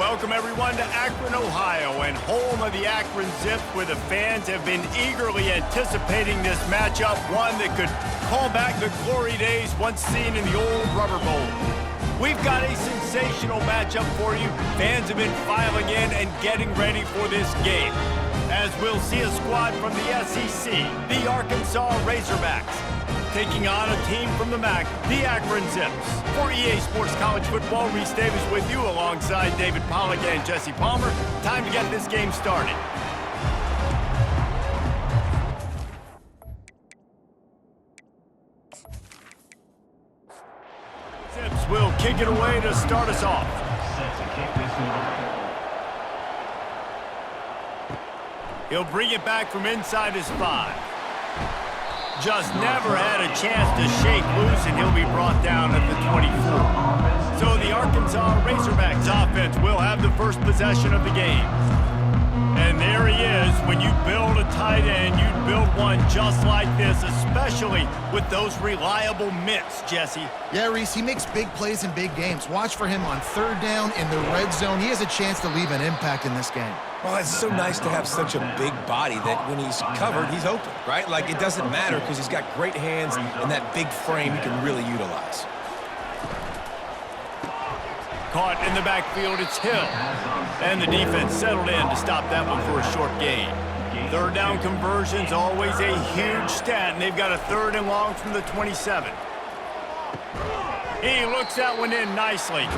Welcome everyone to Akron, Ohio, and home of the Akron Zips, where the fans have been eagerly anticipating this matchup, one that could call back the glory days once seen in the old Rubber Bowl. We've got a sensational matchup for you. Fans have been filing in and getting ready for this game, as we'll see a squad from the SEC, the Arkansas Razorbacks, taking on a team from the MAC, the Akron Zips. For EA Sports College Football, Reese Davis with you alongside David Pollack and Jesse Palmer. Time to get this game started. Zips will kick it away to start us off. He'll bring it back from inside his 5. Just never had a chance to shake loose, and he'll be brought down at the 24. So the Arkansas Razorbacks offense will have the first possession of the game. And there he is. When you build a tight end, you build one just like this, especially with those reliable mitts, Jesse. Yeah, Reese, he makes big plays in big games. Watch for him on third down in the red zone. He has a chance to leave an impact in this game. Well, it's so nice to have such a big body that when he's covered, he's open, right? Like, it doesn't matter because he's got great hands and that big frame he can really utilize. Caught in the backfield, it's Hill. And the defense settled in to stop that one for a short gain. Third down conversion's always a huge stat, and they've got a 3rd and long from the 27. He looks that one in nicely.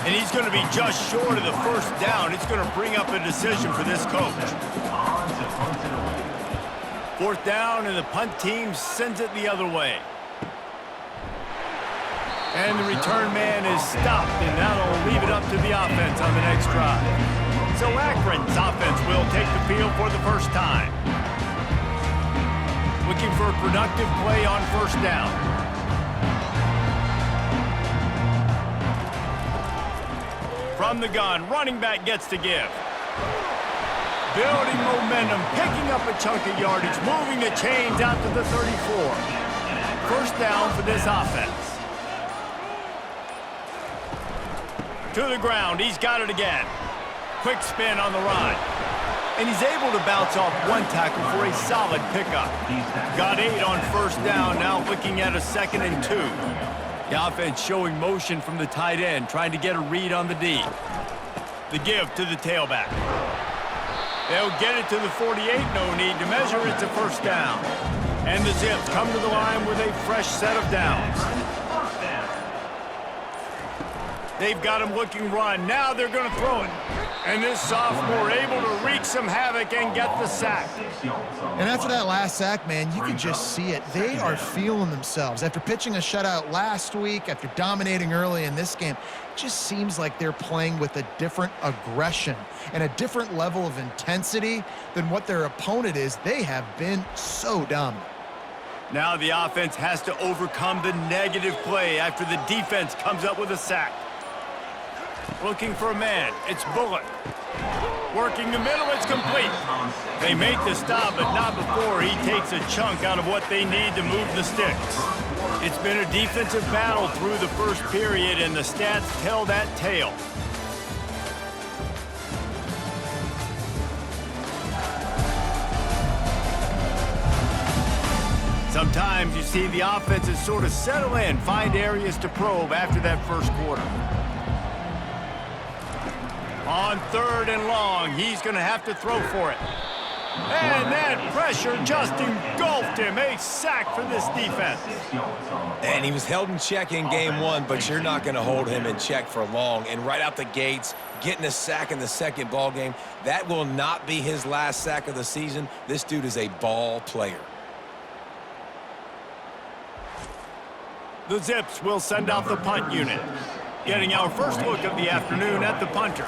And he's going to be just short of the first down. It's going to bring up a decision for this coach. 4th down, and the punt team sends it the other way. And the return man is stopped, and that'll leave it up to the offense on the next drive. So Akron's offense will take the field for the first time. Looking for a productive play on 1st down. From the gun, running back gets to give. Building momentum, picking up a chunk of yardage, moving the chains out to the 34. 1st down for this offense. To the ground, he's got it again. Quick spin on the run. And he's able to bounce off one tackle for a solid pickup. Got 8 on 1st down, now looking at a 2nd and 2. The offense showing motion from the tight end, trying to get a read on the D. The give to the tailback. They'll get it to the 48, no need to measure, it's a 1st down. And the Zips come to the line with a fresh set of downs. They've got him looking run. Now they're going to throw it. And this sophomore able to wreak some havoc and get the sack. And after that last sack, man, you can just see it. They are feeling themselves. After pitching a shutout last week, after dominating early in this game, it just seems like they're playing with a different aggression and a different level of intensity than what their opponent is. They have been so dominant. Now the offense has to overcome the negative play after the defense comes up with a sack. Looking for a man, it's Bullock. Working the middle, it's complete. They make the stop, but not before he takes a chunk out of what they need to move the sticks. It's been a defensive battle through the first period, and the stats tell that tale. Sometimes you see the offenses sort of settle in, find areas to probe after that first quarter. On 3rd and long, he's going to have to throw for it. And that pressure just engulfed him. A sack for this defense. And he was held in check in game 1, but you're not going to hold him in check for long. And right out the gates, getting a sack in the 2nd ball game, that will not be his last sack of the season. This dude is a ball player. The Zips will send out the punt unit. Getting our first look of the afternoon at the punter.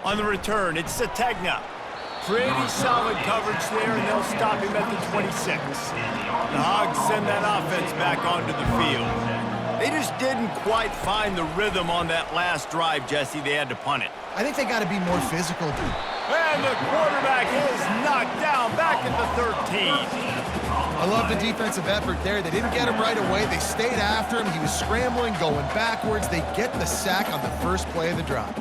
On the return, it's Sategna. Pretty solid coverage there, and they'll stop him at the 26. The Hogs send that offense back onto the field. They just didn't quite find the rhythm on that last drive, Jesse. They had to punt it. I think they got to be more physical. And the quarterback is knocked down back at the 13. I love the defensive effort there. They didn't get him right away. They stayed after him. He was scrambling, going backwards. They get the sack on the first play of the drive.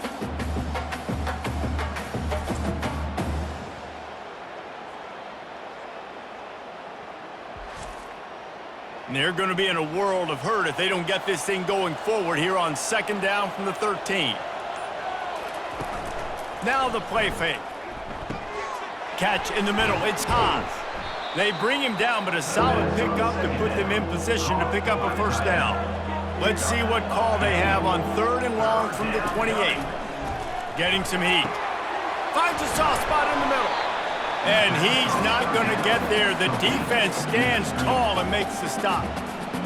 And they're going to be in a world of hurt if they don't get this thing going forward here on 2nd down from the 13. Now the play fake. Catch in the middle. It's Haas. They bring him down, but a solid pickup to put them in position to pick up a first down. Let's see what call they have on 3rd and long from the 28. Getting some heat. Finds a soft spot in the middle. And he's not going to get there. The defense stands tall and makes the stop.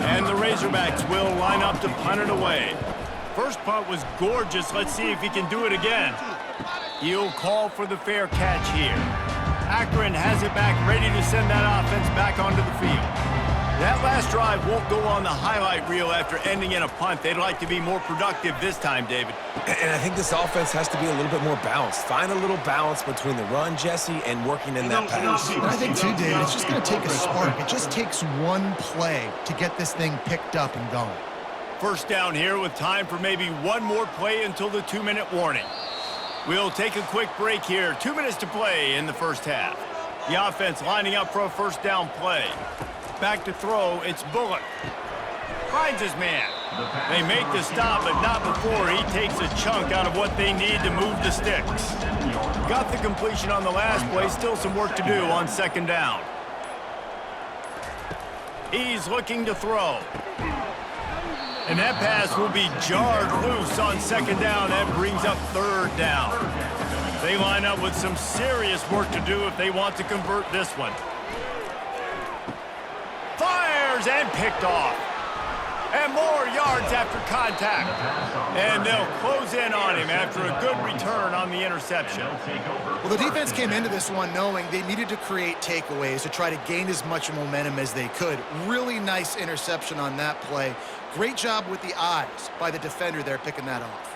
And the Razorbacks will line up to punt it away. First punt was gorgeous. Let's see if he can do it again. He'll call for the fair catch here. Akron has it back, ready to send that offense back onto the field. That last drive won't go on the highlight reel after ending in a punt. They'd like to be more productive this time, David. And I think this offense has to be a little bit more balanced. Find a little balance between the run, Jesse, and working in that pass. And I think, too, David, it's just going to take a spark. It just takes one play to get this thing picked up and going. First down here with time for maybe one more play until the 2-minute warning. We'll take a quick break here. 2 minutes to play in the first half. The offense lining up for a first down play. Back to throw, it's Bullock. Finds his man. They make the stop, but not before he takes a chunk out of what they need to move the sticks. Got the completion on the last play, still some work to do on 2nd down. He's looking to throw. And that pass will be jarred loose on 2nd down. That brings up 3rd down. They line up with some serious work to do if they want to convert this one. Fires and picked off. And more yards after contact. And they'll close in on him after a good return on the interception. Well, the defense came into this one knowing they needed to create takeaways to try to gain as much momentum as they could. Really nice interception on that play. Great job with the eyes by the defender there picking that off.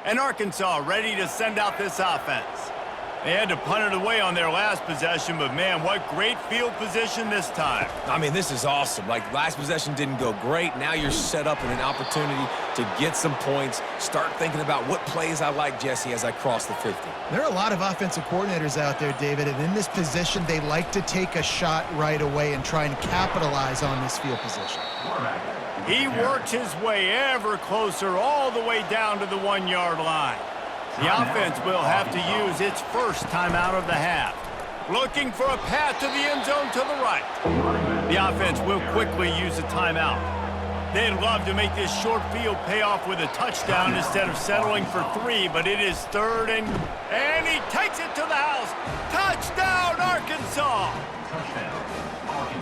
And Arkansas ready to send out this offense. They had to punt it away on their last possession, but man, what great field position this time. I mean, this is awesome. Like, last possession didn't go great. Now you're set up in an opportunity to get some points. Start thinking about what plays I like, Jesse, as I cross the 50. There are a lot of offensive coordinators out there, David, and in this position, they like to take a shot right away and try and capitalize on this field position. He works his way ever closer all the way down to the 1-yard line. The offense will have to use its first timeout of the half. Looking for a path to the end zone to the right. The offense will quickly use a timeout. They'd love to make this short field pay off with a touchdown instead of settling for 3, but it is 3rd and he takes it to the house. Touchdown, Arkansas!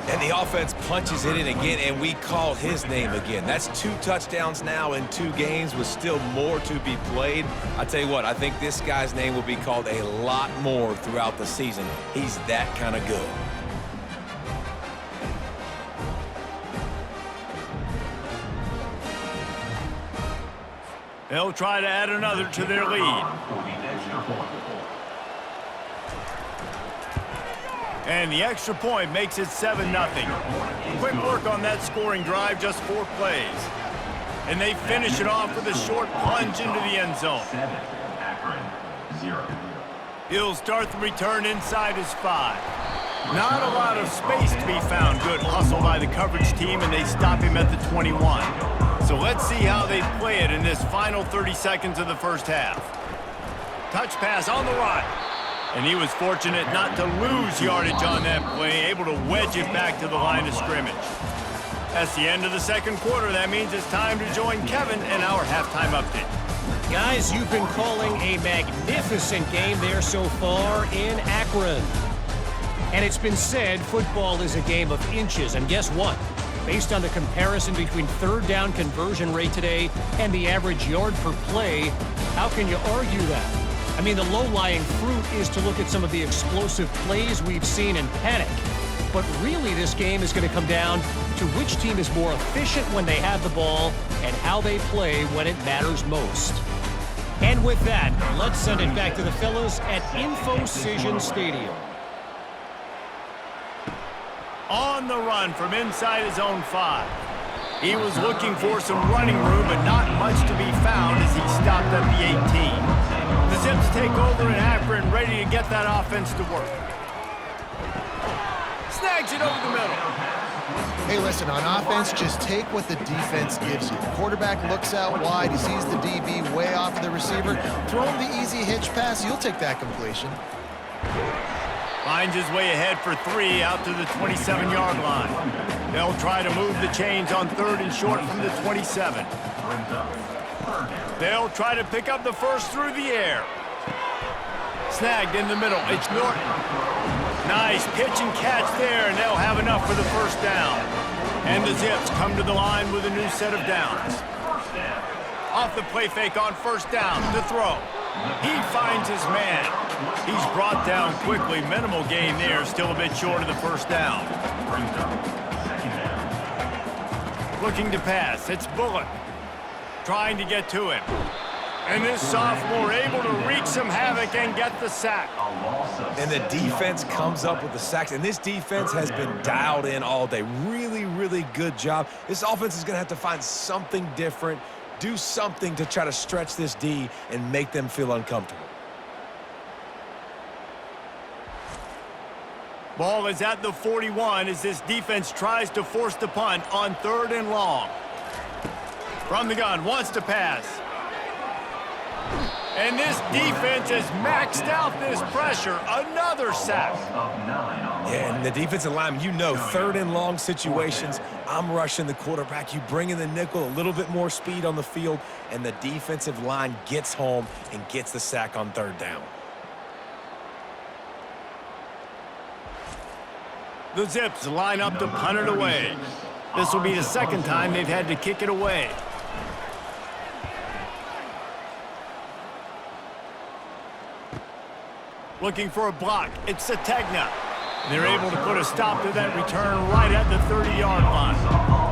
And the offense punches it in again, and we call his name again. That's 2 touchdowns now in 2 games with still more to be played. I tell you what, I think this guy's name will be called a lot more throughout the season. He's that kind of good. They'll try to add another to their lead. And the extra point makes it 7-0. Quick work on that scoring drive, just 4 plays. And they finish it off with a short plunge into the end zone. 7, Akron, 0. He'll start the return inside his 5. Not a lot of space to be found. Good hustle by the coverage team, and they stop him at the 21. So let's see how they play it in this final 30 seconds of the first half. Touch pass on the right. And he was fortunate not to lose yardage on that play, able to wedge it back to the line of scrimmage. That's the end of the second quarter. That means it's time to join Kevin in our halftime update. Guys, you've been calling a magnificent game there so far in Akron. And it's been said football is a game of inches. And guess what? Based on the comparison between 3rd down conversion rate today and the average yard per play, how can you argue that? I mean, the low-lying fruit is to look at some of the explosive plays we've seen in panic. But really, this game is going to come down to which team is more efficient when they have the ball and how they play when it matters most. And with that, let's send it back to the fellas at InfoCision Stadium. On the run from inside his own 5. He was looking for some running room, but not much to be found as he stopped at the 18. The Zips take over in Akron, ready to get that offense to work. Snags it over the middle. Hey, listen, on offense, just take what the defense gives you. The quarterback looks out wide. He sees the DB way off of the receiver. Throw him the easy hitch pass. You'll take that completion. Finds his way ahead for 3 out to the 27-yard line. They'll try to move the chains on 3rd and short from the 27. They'll try to pick up the first through the air. Snagged in the middle. It's Norton. Nice pitch and catch there, and they'll have enough for the first down. And the Zips come to the line with a new set of downs. Off the play fake on first down to throw. He finds his man. He's brought down quickly. Minimal gain there, still a bit short of the first down. Looking to pass. It's Bullock. Trying to get to him. And this sophomore able to wreak some havoc and get the sack. And the defense comes up with the sacks. And this defense has been dialed in all day. Really, really good job. This offense is going to have to find something different, do something to try to stretch this D and make them feel uncomfortable. Ball is at the 41 as this defense tries to force the punt on 3rd and long. From the gun, wants to pass. And this defense has maxed out this pressure. Another sack. Yeah, and the defensive line, you know, 3rd and long situations, I'm rushing the quarterback. You bring in the nickel, a little bit more speed on the field, and the defensive line gets home and gets the sack on 3rd down. The Zips line up to punt it away. This will be the second time they've had to kick it away. Looking for a block. It's Sategna. They're able to put a stop to that return right at the 30-yard line.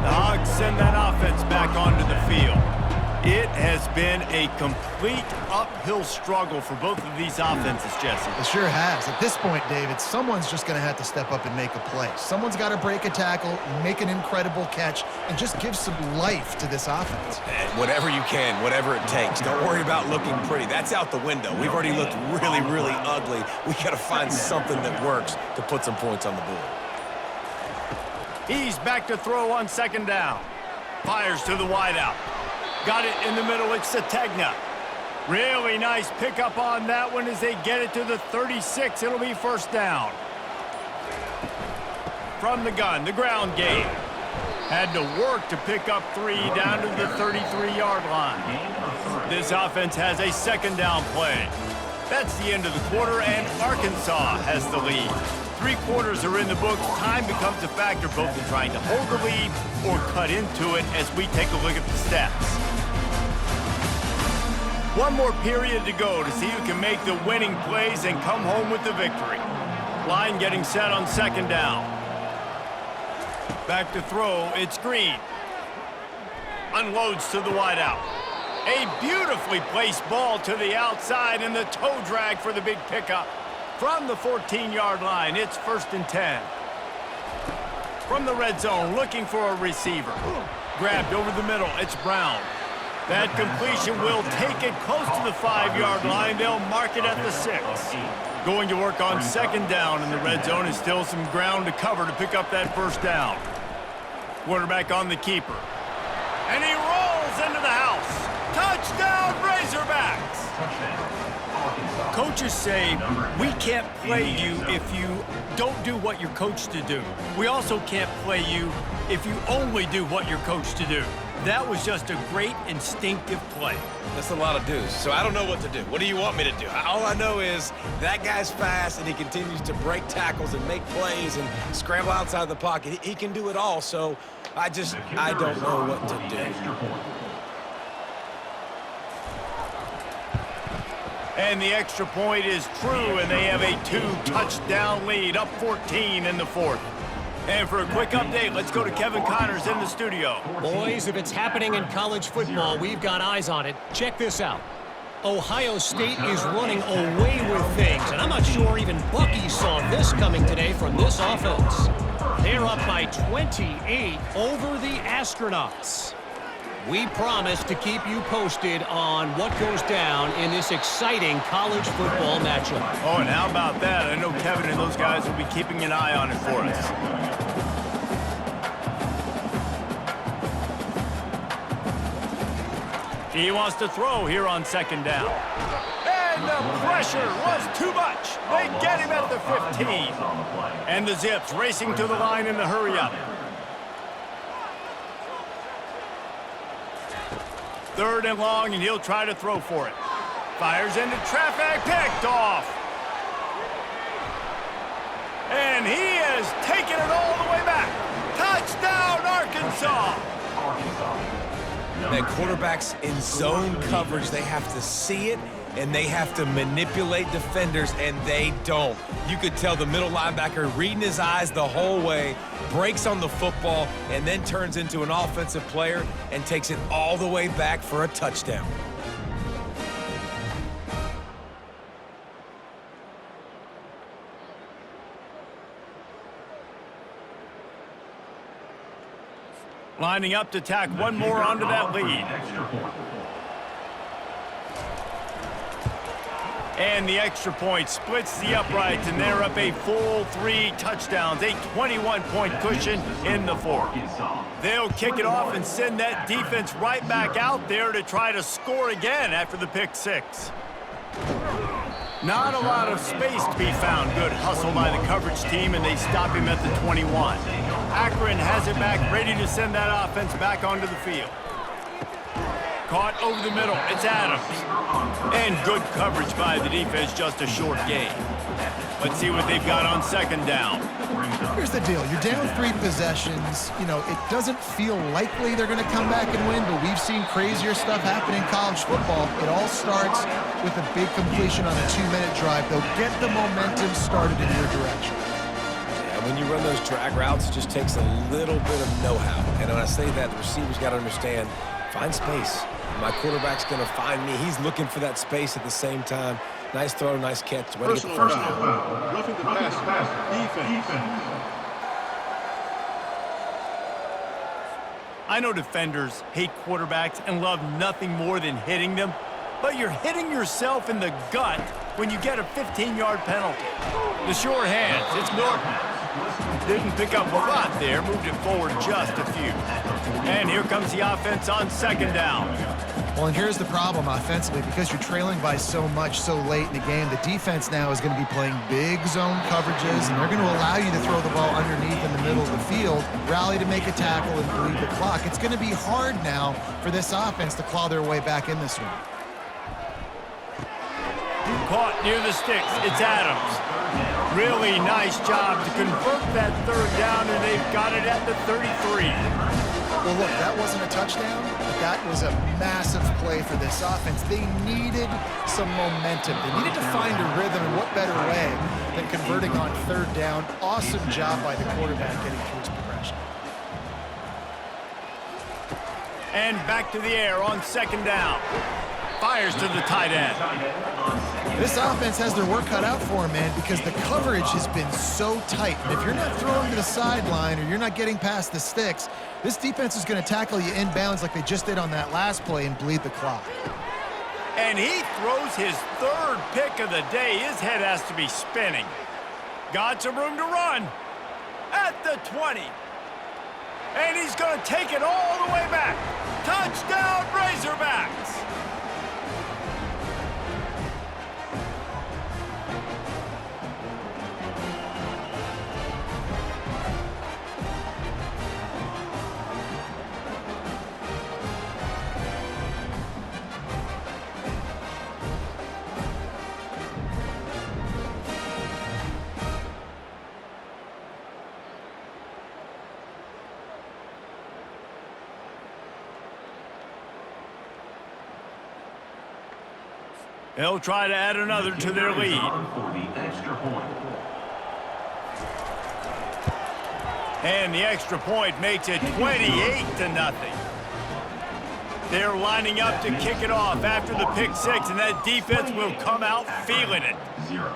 The Hogs send that offense back onto the field. It has been a complete uphill struggle for both of these offenses, Jesse. It sure has. At this point, David, someone's just going to have to step up and make a play. Someone's got to break a tackle, make an incredible catch, and just give some life to this offense. And whatever you can, whatever it takes. Don't worry about looking pretty. That's out the window. We've already looked really, really ugly. We got to find something that works to put some points on the board. He's back to throw on 2nd down. Fires to the wideout. Got it in the middle. It's Sategna. Really nice pickup on that one as they get it to the 36. It'll be first down. From the gun, the ground game. Had to work to pick up 3 down to the 33-yard line. This offense has a 2nd down play. That's the end of the quarter, and Arkansas has the lead. 3 quarters are in the books. Time becomes a factor both in trying to hold the lead or cut into it as we take a look at the stats. 1 more period to go to see who can make the winning plays and come home with the victory. Line getting set on 2nd down. Back to throw, it's Green. Unloads to the wideout. A beautifully placed ball to the outside and the toe drag for the big pickup. From the 14-yard line, it's 1st and 10. From the red zone, looking for a receiver. Grabbed over the middle, it's Brown. That completion will take it close to the 5-yard line. They'll mark it at the 6. Going to work on 2nd down in the red zone is still some ground to cover to pick up that first down. Quarterback on the keeper. And he rolls into the house. Touchdown, Razorbacks! Coaches say, we can't play you if you don't do what you're coached to do. We also can't play you if you only do what you're coached to do. That was just a great instinctive play. That's a lot of do's, so I don't know what to do. What do you want me to do? All I know is that guy's fast, and he continues to break tackles and make plays and scramble outside the pocket. He can do it all, so I don't know what to do. And the extra point is true, and they have a 2-touchdown lead, up 14 in the 4th. And for a quick update, let's go to Kevin Connors in the studio. Boys, if it's happening in college football, we've got eyes on it. Check this out. Ohio State is running away with things, and I'm not sure even Bucky saw this coming today from this offense. They're up by 28 over the Astronauts. We promise to keep you posted on what goes down in this exciting college football matchup. Oh, and how about that? I know Kevin and those guys will be keeping an eye on it for us. He wants to throw here on second down. And the pressure was too much. They get him at the 15. And the Zips racing to the line in the hurry-up. Third and long, and he'll try to throw for it. Fires into traffic, picked off. And he has taken it all the way back. Touchdown, Arkansas. Man, quarterbacks in zone coverage, they have to see it, and they have to manipulate defenders, and they don't. You could tell the middle linebacker reading his eyes the whole way, breaks on the football, and then turns into an offensive player and takes it all the way back for a touchdown. Lining up to tack one more onto that lead. And the extra point splits the uprights, and they're up a full 3 touchdowns, a 21-point cushion in the fourth. They'll kick it off and send that defense right back out there to try to score again after the pick 6. Not a lot of space to be found. Good hustle by the coverage team, and they stop him at the 21. Akron has it back, ready to send that offense back onto the field. Caught over the middle. It's Adams. And good coverage by the defense, just a short gain. Let's see what they've got on second down. Here's the deal. You're down 3 possessions. You know, it doesn't feel likely they're going to come back and win, but we've seen crazier stuff happen in college football. It all starts with a big completion on a 2-minute drive. They'll get the momentum started in your direction. Yeah, when you run those drag routes, it just takes a little bit of know-how. And when I say that, the receivers got to understand, find space. My quarterback's going to find me. He's looking for that space at the same time. Nice throw, nice catch. Way to get the first down. Roughing the pass. Defense. I know defenders hate quarterbacks and love nothing more than hitting them, but you're hitting yourself in the gut when you get a 15-yard penalty. The sure hands, it's Norton. Didn't pick up a lot there, moved it forward just a few. And here comes the offense on second down. Well, and here's the problem offensively. Because you're trailing by so much so late in the game, the defense now is going to be playing big zone coverages, and they're going to allow you to throw the ball underneath in the middle of the field, rally to make a tackle, and bleed the clock. It's going to be hard now for this offense to claw their way back in this one. Caught near the sticks. It's Adams. Really nice job to convert that third down, and they've got it at the 33. Well, look, that wasn't a touchdown, but that was a massive play for this offense. They needed some momentum. They needed to find a rhythm, and what better way than converting on third down. Awesome job by the quarterback getting through his progression. And back to the air on second down. Fires to the tight end. This offense has their work cut out for them, man, because the coverage has been so tight. And if you're not throwing to the sideline or you're not getting past the sticks, this defense is going to tackle you inbounds like they just did on that last play and bleed the clock. And he throws his third pick of the day. His head has to be spinning. Got some room to run at the 20. And he's going to take it all the way back. Touchdown, Razorbacks! They'll try to add another to their lead. And the extra point makes it 28-0. They're lining up to kick it off after the pick six, and that defense will come out feeling it. 0.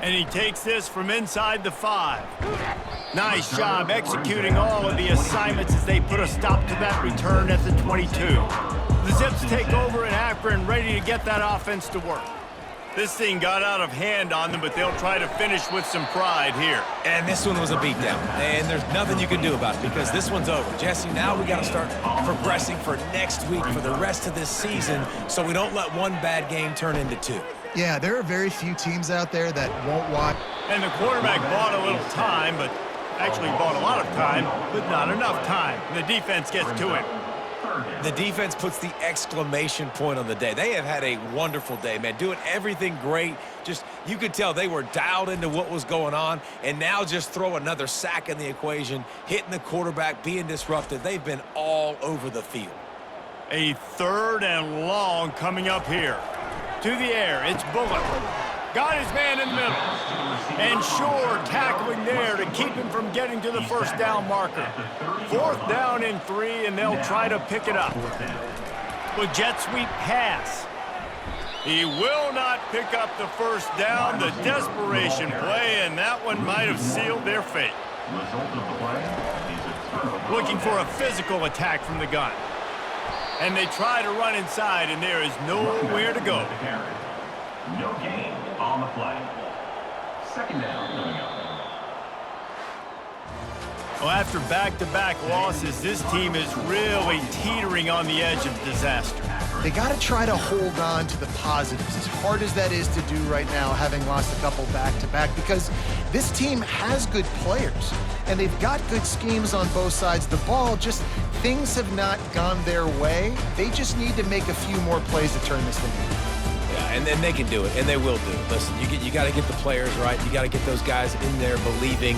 And he takes this from inside the 5. Nice job executing all of the assignments as they put a stop to that return at the 22. The Zips take over in Akron, ready to get that offense to work. This thing got out of hand on them, but they'll try to finish with some pride here. And this one was a beatdown, and there's nothing you can do about it because this one's over. Jesse, now we got to start progressing for next week for the rest of this season so we don't let one bad game turn into 2. Yeah, there are very few teams out there that won't watch. And the quarterback bought a little time, but actually bought a lot of time, but not enough time. And the defense gets to him. The defense puts the exclamation point on the day. They have had a wonderful day, man, doing everything great. Just, you could tell they were dialed into what was going on, and now just throw another sack in the equation, hitting the quarterback, being disrupted. They've been all over the field. A 3rd and long coming up here. To the air, it's Bullock. Got his man in the middle. And Shore tackling there to keep him from getting to the first down marker. 4th down and 3, and they'll try to pick it up. With jet sweep pass. He will not pick up the first down. The desperation play, and that one might have sealed their fate. Looking for a physical attack from the gun. And they try to run inside, and there is nowhere to go. No gain on the play. 2nd down coming up. Well, after back-to-back losses, this team is really teetering on the edge of disaster. They got to try to hold on to the positives, as hard as that is to do right now, having lost a couple back-to-back, because this team has good players, and they've got good schemes on both sides of the ball, just things have not gone their way. They just need to make a few more plays to turn this thing around. Yeah, and then they can do it, and they will do it. Listen, you got to get the players right. You got to get those guys in there believing.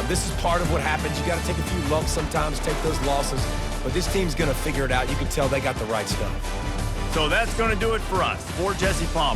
This is part of what happens. You got to take a few lumps sometimes, take those losses, but this team's going to figure it out. You can tell they got the right stuff. So that's going to do it for us. For Jesse Palmer.